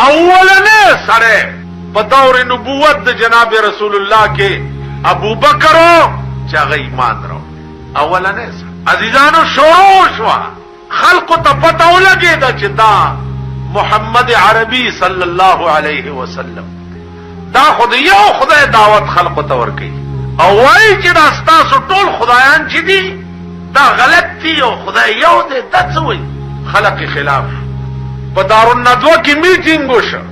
اولنے سڑے بدور نبوت د جناب رسول اللہ کے ابو بکر چاگه ایمان رو اولنے سڑے عزیزانو شروع شوا خلق تا پتاو لگے دا چدا محمد عربی صلی اللہ علیہ وسلم دا خود یو خدای دعوت خلق تا ورکی او وای چې دا ستاسو ټول خدایان چې دي دا غلط دي او خدای یو دی دا څه وایي خلق خلاف په دارالندوه کې میټینګ وشو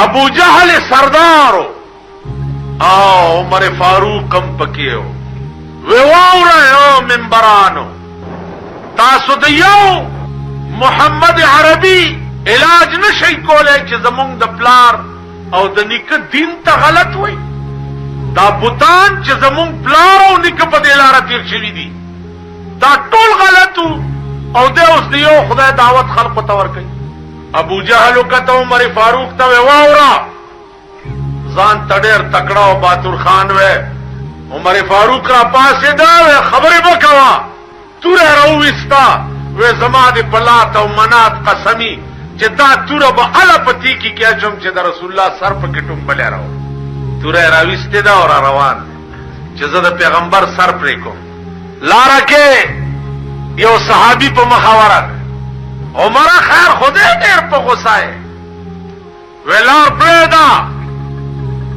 ابو جهل سردارو او عمر فاروق هم پکې و واورئ منبرانو تاسو د یو محمد عربی علاج نشي کولای چې زمونږ د پلار او د نیکه دین ته غلط وای دا بوتان چې زمونږ پلار او نیکه په دې لاره تیر شوي دي دا ټول غلطو او د اوس د یو خدای دعوت خلق ته ورکوي ابو جهل کته عمر فاروق ته واورا ځان تډیر تکړه او باتور خان و عمر فاروق را پاسه دا خبره وکوا تور راوستا و زما د پلات او منات قسمی چې دا تور به الا پتی کی کیا چم چې د رسول الله سر په کټوم بلې راو تور راوسته دا اور روان چې زه د پیغمبر سر پرې کوم لاره کې یو صحابي په مخاوره عمر خیر خدای ډېر په غوسه ویلار پرېدا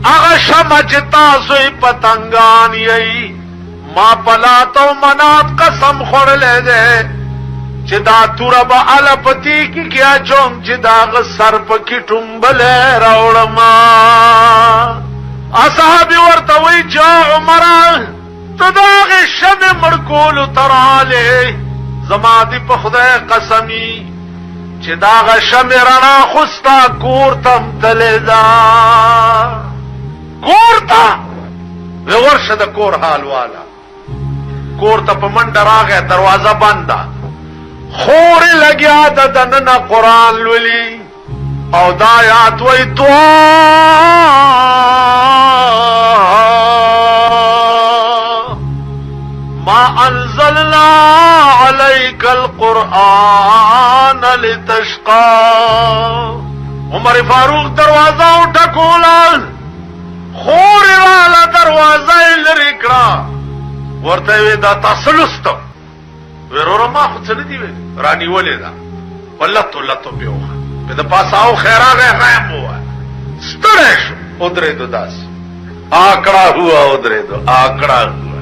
هغه شمع چې تاسو پتنګان یې ما پلات او منات قسم خوړلې ده چې دا تور به الا پتی کی کیا چوم چې دا غ سر په کې ټومبلې راوړم اصحاب ورته وی چې عمر ته دا غ شمع مړکول تراله زما دی په خدای قسمی چې دا غ شمع رڼا خوستا کور تم تلدا کور تا ورشه د کور حال والا کور ته په منډه راغی دروازه بنده خور لګیا د دننه قرآن لولي او دا آیات وی ما انزلنا عليك القرآن لتشقى عمر فاروق دروازه وټکولان خور والا دروازه لري کړه ورته وی دا تاسلست ورور ما خو څه ندی وی رانی ولې دا ولته پیوخه په د پاساو خیراغه غیم هوا ستړی شو ودرې دو داس آکڑا ہوا ودرې دو آکڑا ہوا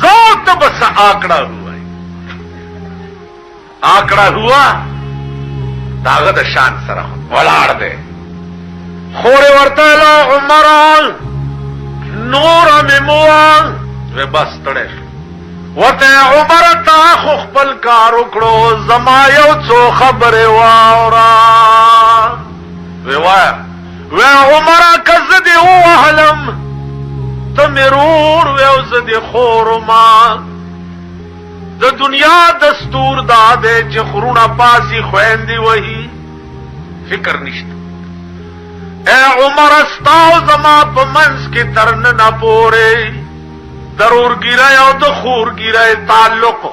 ذات بس آکڑا ہوا آکڑا ہوا داغه د شان سره ولاړ دی خور ورته له عمران نور مموان و بس تړې ورته عمر تا خو خپل کار وکړو زما یو څو خبره واورا و عمر کزدی وهلم تمرور و زدی خورما د دنیا دستور داده چې خرونه پاسی خويندې وਹੀ فکر نشته اے عمر استاو زما په منځ کې ترن نه پوره ضرور ګیرای او د خور ګیرای تعلق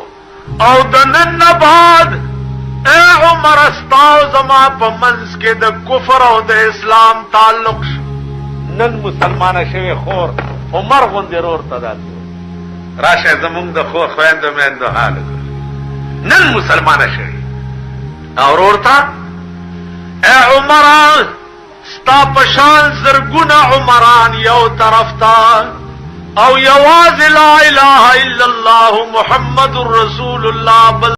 او د نن بعد اے عمر استاو زما په منځ کې د کفر او د اسلام تعلق نن مسلمان شوی خور عمر غوندې رور تدال راشه زمونږ د خور خويندو مېندو حال نن مسلمان شوی او ورته اے عمر ستا پشان زرګونه عمران یو طرف تا او یواز لا اله الا الله محمد رسول الله